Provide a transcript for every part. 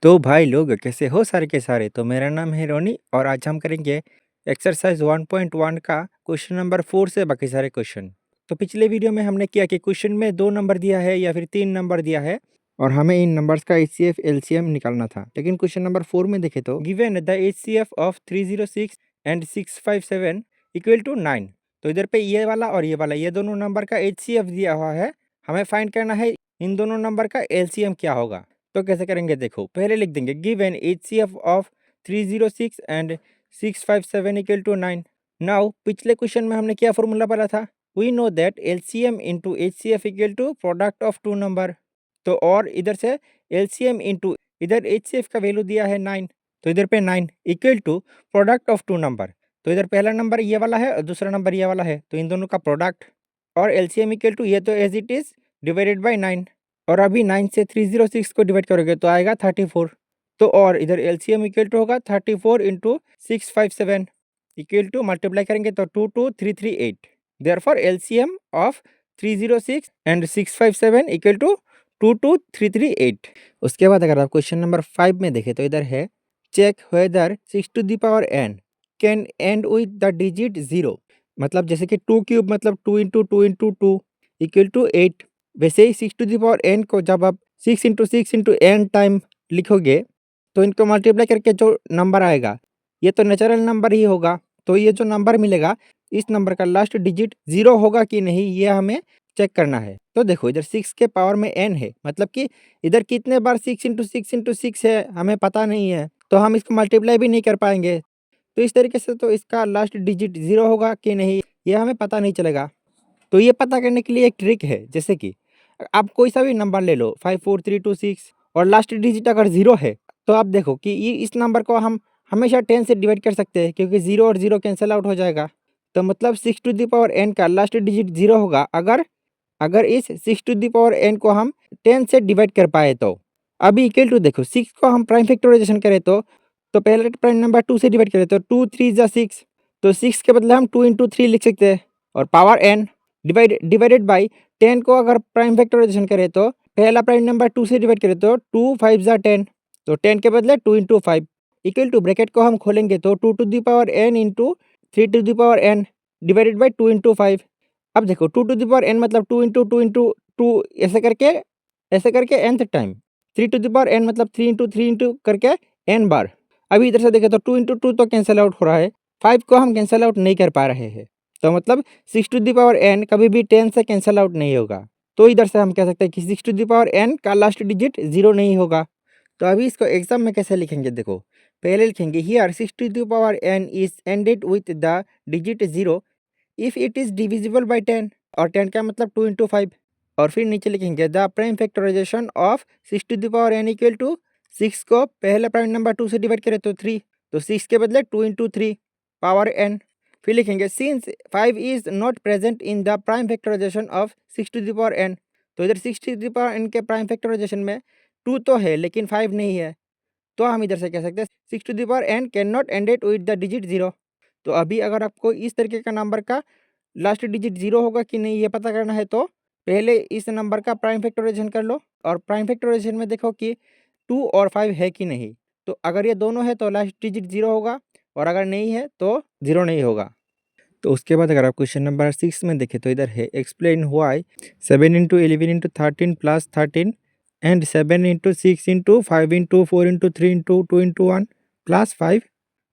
तो भाई लोग कैसे हो सारे के सारे। तो मेरा नाम है रोनी और आज हम करेंगे एक्सरसाइज 1.1 का क्वेश्चन नंबर 4 से बाकी सारे क्वेश्चन। तो पिछले वीडियो में हमने किया कि क्वेश्चन में 2 नंबर दिया है या फिर 3 नंबर दिया है और हमें इन नंबर्स का एचसीएफ एलसीएम निकालना था। लेकिन क्वेश्चन नंबर 4 में देखे तो given the HCF of 306 and 657 equal to 9। तो इधर पे ये वाला और ये वाला ये दोनों नंबर का एचसीएफ दिया हुआ है। हमें फाइंड करना है इन दोनों नंबर का एलसीएम क्या होगा। तो कैसे करेंगे देखो, पहले लिख देंगे given HCF of 306 and 657 equal to 9। Now पिछले क्वेश्चन में हमने क्या फॉर्मूला पढ़ा था, we know that LCM into HCF equal to product of two number. तो और इधर से एलसीएम इंटू इधर एचसीएफ का वैल्यू दिया है 9, तो इधर पे 9 equal to product of two number. तो इधर पहला नंबर ये वाला है और दूसरा नंबर ये वाला है, तो इन दोनों का प्रोडक्ट और एलसीएम इक्वल टू ये तो as it is divided by 9। और अभी 9 से 306 को डिवाइड करोगे तो आएगा 34। तो और इधर एलसीएम इक्वल टू होगा 34 इंटू 657 इक्वल टू मल्टीप्लाई करेंगे तो 22338। Therefore LCM of 306 and 657 equal to 22338। उसके बाद अगर आप क्वेश्चन नंबर 5 में देखें तो इधर है check whether 6 to the power n can end with the digit 0। मतलब जैसे कि 2 क्यूब मतलब 2 इंटू 2 इंटू 2 इक्वल टू 8। वैसे ही 6 टू द पावर n को जब आप 6 इंटू 6 इंटू n टाइम लिखोगे तो इनको मल्टीप्लाई करके जो नंबर आएगा ये तो नेचुरल नंबर ही होगा। तो ये जो नंबर मिलेगा इस नंबर का लास्ट डिजिट 0 होगा कि नहीं ये हमें चेक करना है। तो देखो इधर 6 के पावर में n है, मतलब कि इधर कितने बार 6 इंटू 6 इंटू 6 है हमें पता नहीं है, तो हम इसको मल्टीप्लाई भी नहीं कर पाएंगे। तो इस तरीके से तो इसका लास्ट डिजिट 0 होगा कि नहीं ये हमें पता नहीं चलेगा। तो ये पता करने के लिए एक ट्रिक है, जैसे कि आप कोई सा भी नंबर ले लो 5 4 3 2 6 और लास्ट डिजिट अगर 0 है तो आप देखो कि ये इस नंबर को हम हमेशा 10 से डिवाइड कर सकते हैं क्योंकि 0 और 0 कैंसिल आउट हो जाएगा। तो मतलब 6 टू द पावर n का लास्ट डिजिट 0 होगा अगर अगर इस 6 टू द पावर n को हम 10 से डिवाइड कर पाए तो। अभी इक्वल टू देखो 6 को हम प्राइम फैक्टराइजेशन करें तो पहले प्राइम नंबर 2 से डिवाइड करें तो 2 3 जा 6, तो 6 के बदले हम 2 इंटू 3 लिख सकते हैं और पावर n डिवाइडेड बाई 10 को अगर प्राइम फैक्टराइजेशन करें तो पहला प्राइम नंबर 2 से डिवाइड करें तो 2 5 जा 10, तो 10 के बदले 2 इंटू 5 इक्वल टू ब्रैकेट को हम खोलेंगे तो 2 to the power n into 3 to the power n divided by 2 into 5। अब देखो 2 टू द पावर n मतलब 2 इंटू 2 इंटू 2 ऐसे करके nth time. 3 to the power n मतलब 3 इंटू करके n बार। अभी इधर से देखें तो 2 इंटू 2 तो कैंसिल आउट हो रहा है, 5 को हम कैंसिल आउट नहीं कर पा रहे हैं। तो मतलब 6 टू द पावर n कभी भी 10 से कैंसिल आउट नहीं होगा। तो इधर से हम कह सकते हैं कि 6 टू द पावर n का लास्ट डिजिट 0 नहीं होगा। तो अभी इसको एग्जाम में कैसे लिखेंगे देखो, पहले लिखेंगे here 6 to the power n is ended with the digit 0 if it is divisible by 10, और 10 का मतलब 2 इंटू 5। और फिर नीचे लिखेंगे the prime factorization of 6 to the power n equal to 6 को पहले प्राइम नंबर 2 से डिवाइड करें तो 3, तो 6 के बदले 2 इंटू 3 पावर n। फिर लिखेंगे since 5 is not present in the prime factorization of 6 to the power n। तो इधर 6 टू द पावर n के प्राइम फैक्टराइजेशन में 2 तो है लेकिन 5 नहीं है, तो हम इधर से कह सकते हैं 6 to the power n can not ended with the digit 0। तो अभी अगर आपको इस तरीके का नंबर का लास्ट डिजिट 0 होगा कि नहीं ये पता करना है तो पहले इस नंबर का प्राइम फैक्टराइजेशन कर लो और प्राइम फैक्टराइजेशन में देखो कि 2 और 5 है कि नहीं। तो अगर ये दोनों है तो लास्ट डिजिट 0 होगा और अगर नहीं है तो 0 नहीं होगा। तो उसके बाद अगर आप क्वेश्चन नंबर 6 में देखें तो इधर है explain why 7 into 11 into 13 plus 13 and 7 into 6 into 5 into 4 into 3 into 2 into 1 plus 5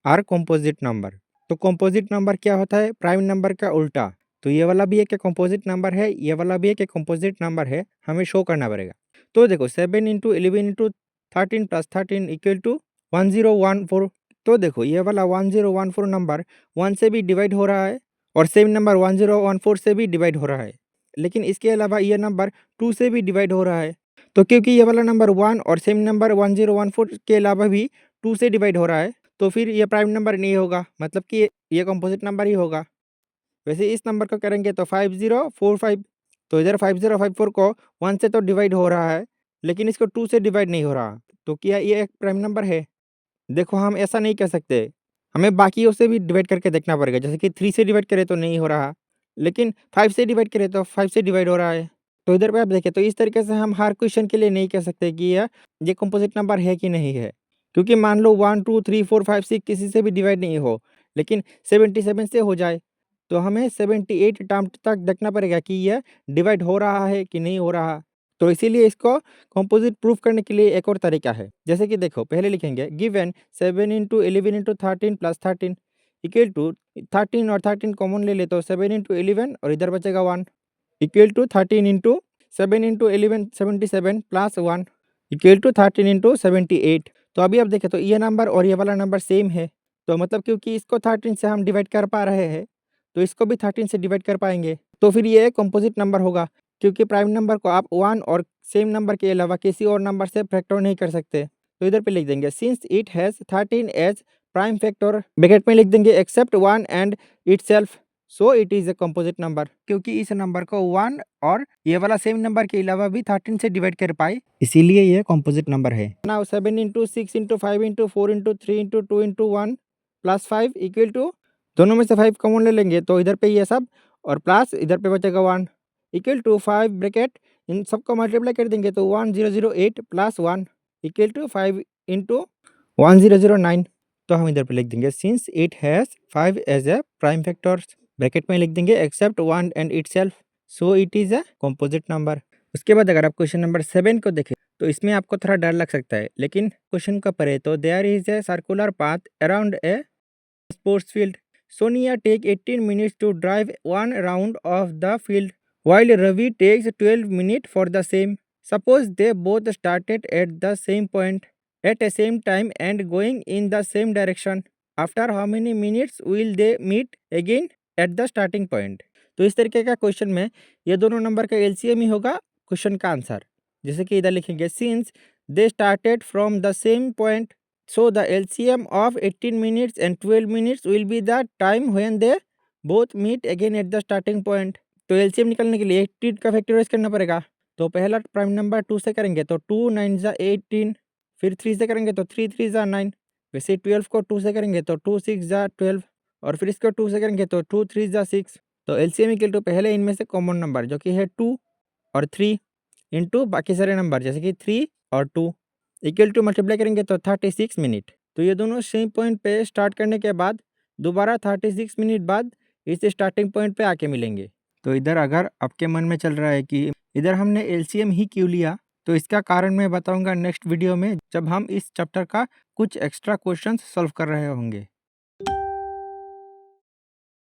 are composite number. तो कॉम्पोजिट नंबर क्या होता है, प्राइम नंबर का उल्टा। तो ये वाला भी एक कॉम्पोजिट नंबर है, ये वाला भी एक कॉम्पोजिट नंबर है, हमें शो करना पड़ेगा। तो देखो 7 into 11 into 13 plus 13 equal to 1014। तो देखो ये वाला 1014 नंबर 1 से भी डिवाइड हो रहा है और सेम नंबर 1014 से भी डिवाइड हो रहा है, लेकिन इसके अलावा ये नंबर 2 से भी डिवाइड हो रहा है। तो क्योंकि ये वाला नंबर 1 और सेम नंबर 1014 के अलावा भी 2 से डिवाइड हो रहा है तो फिर ये प्राइम नंबर नहीं होगा, मतलब कि ये कंपोजिट नंबर ही होगा। वैसे इस नंबर को करेंगे तो 5045, तो इधर 5054 को 1 से तो डिवाइड हो रहा है लेकिन इसको 2 से डिवाइड नहीं हो रहा, तो क्या ये एक प्राइम नंबर है? देखो हम ऐसा नहीं कह सकते, हमें बाकियों से भी डिवाइड करके देखना पड़ेगा। जैसे कि 3 से डिवाइड करें तो नहीं हो रहा, लेकिन 5 से डिवाइड करें तो 5 से डिवाइड हो रहा है। तो इधर पे आप देखिए, तो इस तरीके से हम हर क्वेश्चन के लिए नहीं कह सकते कि ये कंपोजिट नंबर है कि नहीं है, क्योंकि मान लो 1 2 3 4 5 6 किसी से भी डिवाइड नहीं हो, लेकिन 77 से हो जाए, तो हमें 78 टर्म तक देखना पड़ेगा कि यह डिवाइड हो रहा है कि नहीं हो रहा। तो इसीलिए इसको कंपोजिट प्रूफ करने के लिए एक और तरीका है। जैसे कि देखो, पहले लिखेंगे given 7 into 11 into 13 plus 13 equal to 13 और 13 कॉमन ले ले तो 7 इंटू 11 और इधर बचेगा 1 equal to 13 into 7 into 11 77 plus 1 equal to 13 into 78। तो अभी आप देखें तो ये नंबर और ये वाला नंबर सेम है, तो मतलब क्योंकि इसको 13 से हम डिवाइड कर पा रहे हैं, तो इसको भी 13 से डिवाइड कर पाएंगे, तो फिर ये कंपोजिट नंबर होगा, क्योंकि प्राइम नंबर को आप 1 और सेम नंबर के अलावा किसी और नंबर से फैक्टर नहीं कर सकते। तो इधर पे लिख देंगे since it has 13 as prime factor, bracket में लिख देंगे except 1 and itself, so it is a composite number, क्योंकि इस नंबर को 1 और ये वाला सेम नंबर के अलावा भी 13 से डिवाइड कर पाए, इसीलिए ये कंपोजिट नंबर है। Now 7 into 6 into 5 into 4 into 3 into 2 into 1 plus 5 equal to, दोनों में से 5 कॉमन ले लेंगे तो इधर पे ये सब और प्लस इधर पे बचेगा 1 इक्वल टू 5 ब्रैकेट, इन सबको मल्टीप्लाई कर देंगे तो 1008 प्लस 1 इक्वल टू 5 इंटू 1009। तो हम इधर पे लिख देंगे since it has 5 as a prime factors, bracket में लिख देंगे except 1 and itself, so it is a composite number. उसके बाद अगर आप क्वेश्चन नंबर 7 को देखें तो इसमें आपको थोड़ा डर लग सकता है, लेकिन क्वेश्चन का पढ़े तो there is a circular path around a sports field, Sonia take 18 minutes to drive one round of the field while Ravi takes 12 minutes for the same. Suppose they both started at the same point at a same time and going in the same direction. After how many minutes will they meet again at the starting point? तो इस तरीके का question में ये दोनों number का LCM ही होगा question का आंसर। जैसे कि इधर लिखेंगे since they started from the same point, so the LCM of 18 minutes and 12 minutes will be the time when they both meet again at the starting point. तो LCM निकालने के लिए 18 का फैक्टराइज करना पड़ेगा, तो पहला प्राइम नंबर 2 से करेंगे तो 2 9 जा 18, फिर 3 से करेंगे तो 3 3 जा 9, वैसे 12 को 2 से करेंगे तो 2 6 जा 12, और फिर इसको 2 से करेंगे तो 2 3 जा 6। तो एलसीएम इक्वल टू पहले इनमें से कॉमन नंबर जो कि है 2 और 3 इंटू बाकी सारे नंबर जैसे कि 3 और 2 इक्वल टू मल्टीप्लाई करेंगे तो 36 मिनट। तो ये दोनों सेम पॉइंट पे स्टार्ट करने के बाद दोबारा 36 मिनट बाद इस स्टार्टिंग पॉइंट पे आके मिलेंगे। तो इधर अगर आपके मन में चल रहा है कि इधर हमने एलसीएम ही क्यों लिया, तो इसका कारण मैं बताऊंगा नेक्स्ट वीडियो में, जब हम इस चैप्टर का कुछ एक्स्ट्रा क्वेश्चंस सॉल्व कर रहे होंगे।